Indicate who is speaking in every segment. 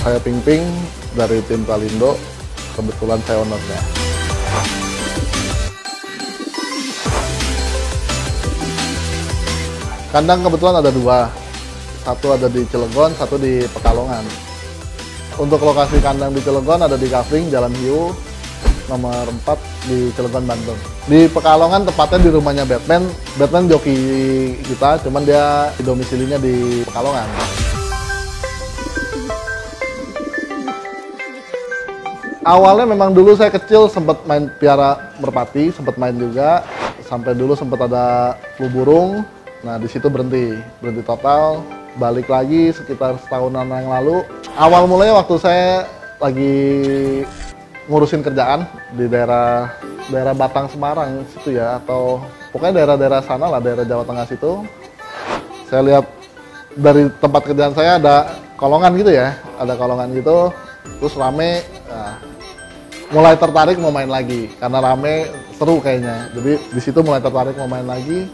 Speaker 1: Saya Ping dari tim Kalindo, kebetulan saya ownernya. Kandang kebetulan ada dua, satu ada di Cilegon, satu di Pekalongan. Untuk lokasi kandang di Cilegon ada di Kafling, Jalan Hiu, nomor 4 di Cilegon, Bandung. Di Pekalongan tepatnya di rumahnya Batman. Batman joki kita, cuman dia domisilinya di Pekalongan. Awalnya memang dulu saya kecil sempat main piara merpati, sempat main juga. Sampai dulu sempat ada flu burung. Nah di situ berhenti total. Balik lagi sekitar setahunan yang lalu. Awal mulanya waktu saya lagi ngurusin kerjaan di daerah Batang Semarang situ ya, atau pokoknya daerah-daerah sana lah, daerah Jawa Tengah situ. Saya lihat dari tempat kerjaan saya ada kolongan gitu ya, ada kolongan gitu, terus rame. Nah, mulai tertarik mau main lagi karena rame, seru kayaknya. Jadi di situ mulai tertarik mau main lagi.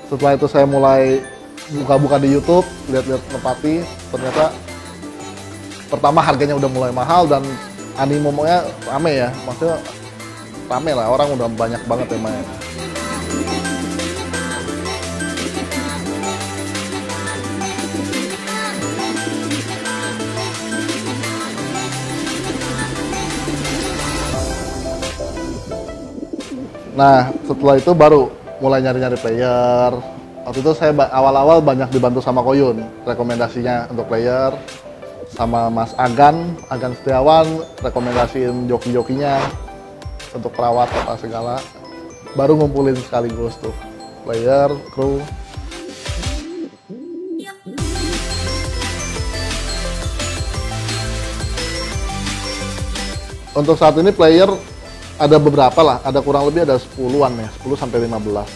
Speaker 1: Setelah itu saya mulai buka-buka di YouTube, lihat-lihat merpati. Ternyata pertama harganya udah mulai mahal dan animonya rame ya, maksudnya rame lah, orang udah banyak banget yang main. Nah, setelah itu baru mulai nyari-nyari player. Waktu itu saya awal-awal banyak dibantu sama Koyun, rekomendasinya untuk player. Sama Mas Agan Setiawan, rekomendasiin joki-jokinya untuk perawat apa segala. Baru ngumpulin sekaligus tuh, player, kru. Untuk saat ini player ada beberapa lah, ada kurang lebih ada 10-an ya, 10 sampai 15.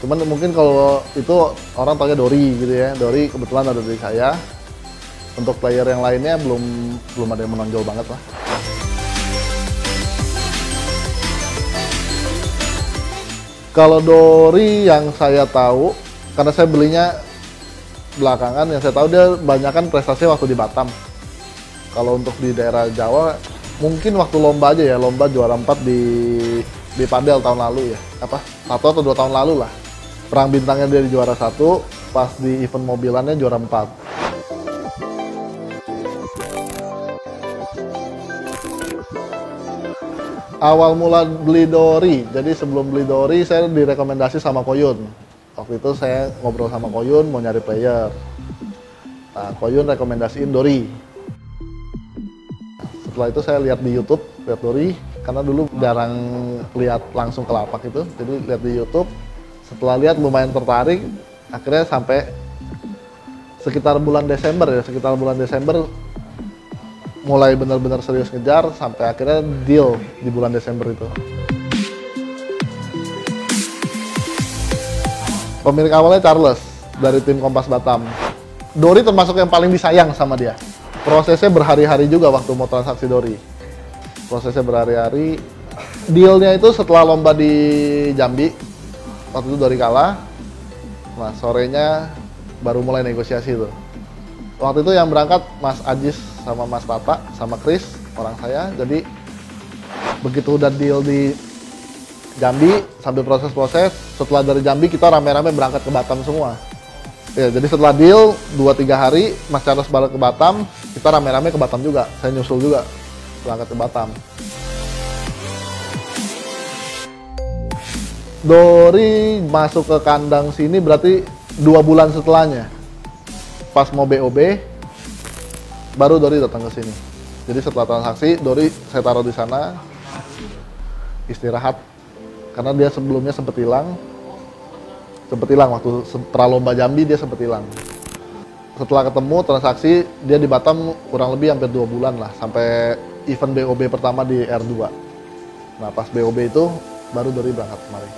Speaker 1: Cuman mungkin kalau itu orang taunya Dori gitu ya. Dori kebetulan ada dari saya. Untuk player yang lainnya belum ada yang menonjol banget lah. Kalau Dori yang saya tahu, karena saya belinya belakangan, yang saya tahu dia banyakkan prestasinya waktu di Batam. Kalau untuk di daerah Jawa, mungkin waktu lomba aja ya, lomba juara 4 di Padel tahun lalu ya, apa 1 atau 2 tahun lalu lah. Perang bintangnya dia di juara 1, pas di event mobilannya juara 4. Awal mula beli Dori, jadi sebelum beli Dori saya direkomendasi sama Koyun. Waktu itu saya ngobrol sama Koyun mau nyari player. Nah, Koyun rekomendasiin Dori. Setelah itu saya lihat di YouTube, lihat Dori, karena dulu jarang lihat langsung ke lapak itu, jadi lihat di YouTube. Setelah lihat lumayan tertarik, akhirnya sampai sekitar bulan Desember mulai benar-benar serius ngejar, sampai akhirnya deal di bulan Desember itu. Pemilik awalnya Charles dari tim Kompas Batam. Dori termasuk yang paling disayang sama dia. Prosesnya berhari-hari juga waktu mau transaksi Dori. Prosesnya berhari-hari. Dealnya itu setelah lomba di Jambi, waktu itu Dori kalah. Nah, sorenya baru mulai negosiasi tuh. Waktu itu yang berangkat Mas Ajis sama Mas Tata sama Chris, orang saya. Jadi begitu udah deal di Jambi, sambil proses-proses, setelah dari Jambi kita rame-rame berangkat ke Batam semua. Ya, jadi setelah deal 2-3 hari Mas Charles balik ke Batam, kita rame-rame ke Batam juga. Saya nyusul juga berangkat ke Batam. Dori masuk ke kandang sini berarti 2 bulan setelahnya. Pas mau BOB, baru Dori datang ke sini. Jadi setelah transaksi, Dori saya taruh di sana, istirahat. Karena dia sebelumnya sempat hilang waktu setelah lomba Jambi, dia sempat hilang. Setelah ketemu transaksi, dia di Batam kurang lebih hampir 2 bulan lah, sampai event BOB pertama di R2. Nah pas BOB itu baru Dori berangkat kemarin.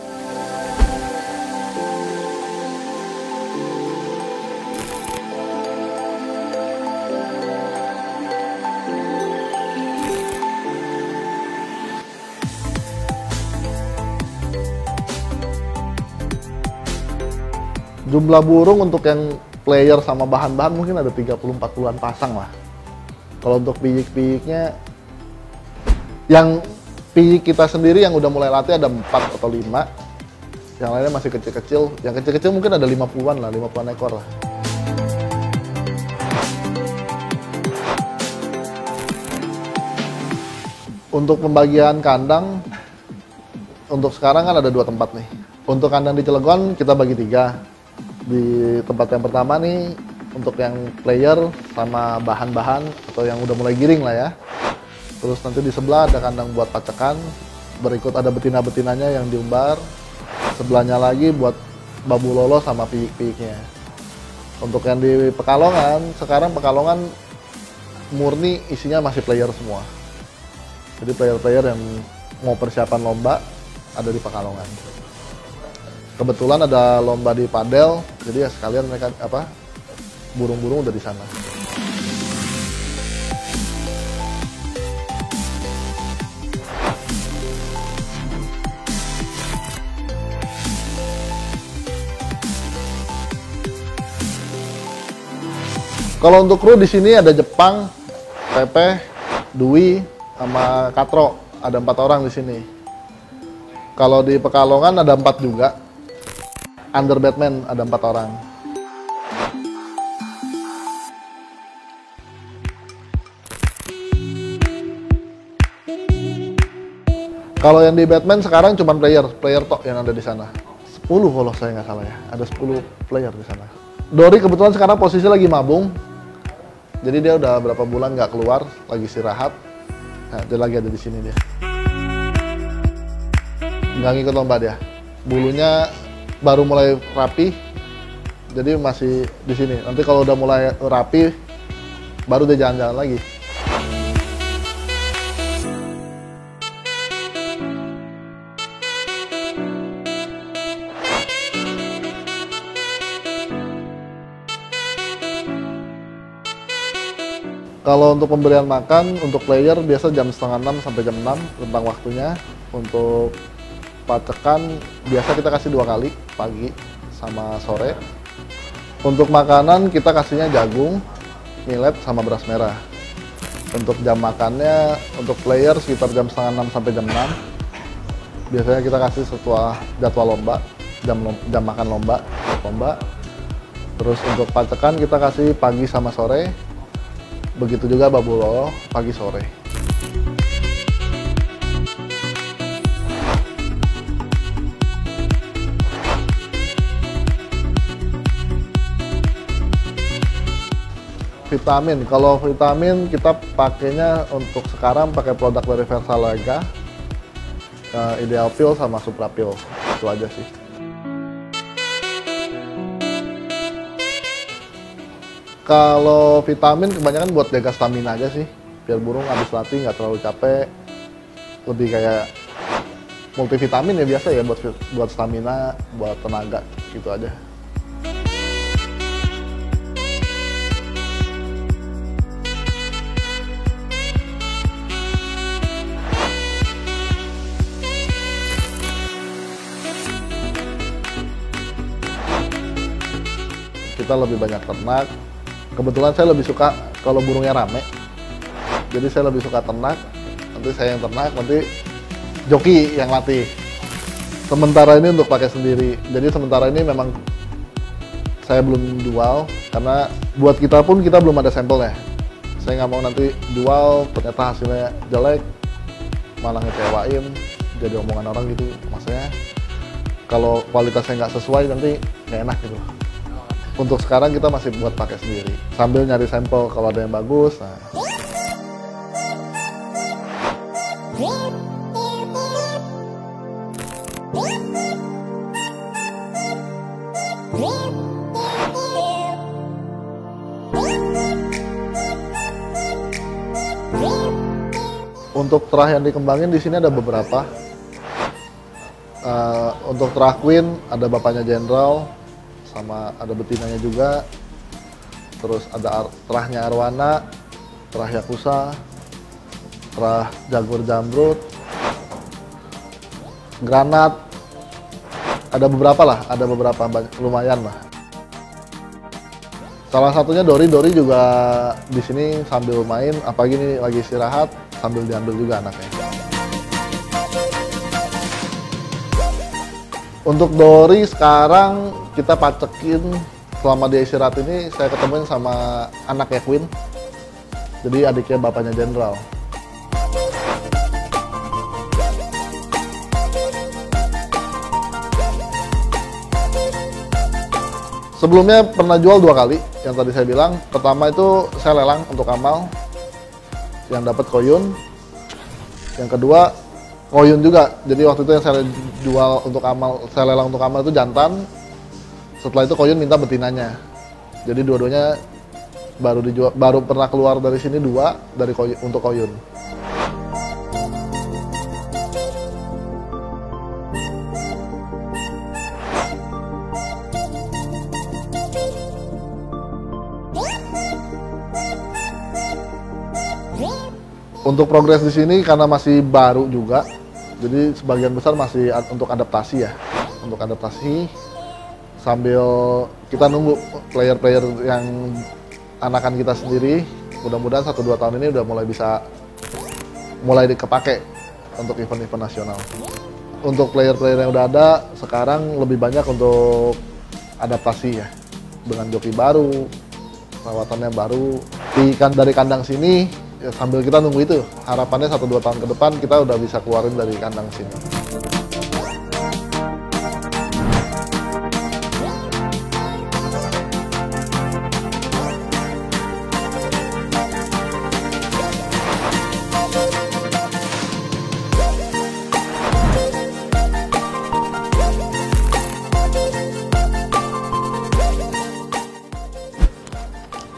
Speaker 1: Jumlah burung untuk yang player sama bahan-bahan mungkin ada 30-40an pasang lah. Kalau untuk piyik-piyiknya, yang piyik kita sendiri yang udah mulai latih ada 4 atau 5. Yang lainnya masih kecil-kecil. Yang kecil-kecil mungkin ada 50-an lah, 50-an ekor lah. Untuk pembagian kandang, untuk sekarang kan ada 2 tempat nih. Untuk kandang di Cilegon kita bagi 3. Di tempat yang pertama nih, untuk yang player sama bahan-bahan atau yang udah mulai giring lah ya. Terus nanti di sebelah ada kandang buat pacekan, berikut ada betina-betinanya yang diumbar. Sebelahnya lagi buat babu lolo sama piyik-piyiknya. Untuk yang di Pekalongan, sekarang Pekalongan murni isinya masih player semua. Jadi player-player yang mau persiapan lomba ada di Pekalongan. Kebetulan ada lomba di padel, jadi ya sekalian mereka burung-burung udah di sana. Kalau untuk kru di sini ada Jepang, Pepe, Dwi, sama Katro. Ada 4 orang di sini. Kalau di Pekalongan ada 4 juga. Under Batman ada 4 orang. Kalau yang di Batman sekarang cuma player tok yang ada di sana. 10 kalau saya nggak salah ya. Ada 10 player di sana. Dori kebetulan sekarang posisi lagi mabung. Jadi dia udah berapa bulan nggak keluar, lagi istirahat. Nah, dia lagi ada di sini dia. Nggak ngikut lomba dia. Bulunya baru mulai rapi, jadi masih di sini. Nanti kalau udah mulai rapi, baru dia jalan-jalan lagi. Kalau untuk pemberian makan, untuk player biasa jam setengah 6 sampai jam 6 tentang waktunya. Untuk pacekan biasa kita kasih 2 kali, pagi sama sore. Untuk makanan kita kasihnya jagung, millet sama beras merah. Untuk jam makannya, untuk player sekitar jam setengah 6 sampai jam 6. Biasanya kita kasih setelah jadwal lomba, jam makan lomba. Terus untuk pacekan kita kasih pagi sama sore. Begitu juga babu lolo pagi sore. Vitamin, kalau vitamin kita pakainya untuk sekarang pakai produk dari Versalaga, Ideal Pill sama Supra Pill, itu aja sih. Kalau vitamin kebanyakan buat jaga stamina aja sih, biar burung habis latih nggak terlalu capek. Lebih kayak multivitamin ya biasa ya, buat stamina, buat tenaga gitu aja. Kita lebih banyak ternak. Kebetulan saya lebih suka kalau burungnya rame. Jadi saya lebih suka ternak. Nanti saya yang ternak, nanti joki yang latih. Sementara ini untuk pakai sendiri. Jadi sementara ini memang saya belum jual karena buat kita pun kita belum ada sampelnya. Saya nggak mau nanti jual ternyata hasilnya jelek, malah ngecewain, jadi omongan orang gitu. Maksudnya kalau kualitasnya nggak sesuai nanti nggak enak gitu. Untuk sekarang kita masih buat pakai sendiri, sambil nyari sampel kalau ada yang bagus. Nah. Untuk terah yang dikembangin di sini ada beberapa. Untuk terah Queen ada bapaknya Jenderal, sama ada betinanya juga. Terus ada terahnya Arwana, terah Yakuza, terah Jagur Jamrut, Granat. Ada beberapa lah, ada beberapa lumayan lah. Salah satunya Dori juga di sini sambil main, apalagi ini lagi istirahat, sambil diambil juga anaknya. Untuk Dori sekarang kita pacekin, selama dia istirahat ini saya ketemuin sama anaknya Queen. Jadi adiknya bapaknya Jenderal. Sebelumnya pernah jual 2 kali, yang tadi saya bilang. Pertama itu saya lelang untuk Amal, yang dapat koyun. Yang kedua, koyun juga. Jadi waktu itu yang saya jual untuk Amal, saya lelang untuk Amal itu jantan. Setelah itu koyun minta betinanya. Jadi dua-duanya baru pernah keluar dari sini 2 dari koyun, untuk koyun. Untuk progres di sini karena masih baru juga, jadi sebagian besar masih untuk adaptasi ya. Untuk adaptasi sambil kita nunggu player-player yang anakan kita sendiri. Mudah-mudahan 1-2 tahun ini udah mulai dikepake untuk event-event nasional. Untuk player-player yang udah ada sekarang lebih banyak untuk adaptasi ya, dengan joki baru, perawatannya baru. Dari kandang sini ya, sambil kita nunggu itu, harapannya 1-2 tahun ke depan kita udah bisa keluarin dari kandang sini.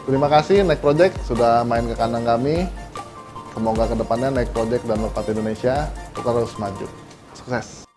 Speaker 1: Terima kasih Next Project sudah main ke kandang kami. Semoga kedepannya Next Project dan Merpati Indonesia terus maju. Sukses!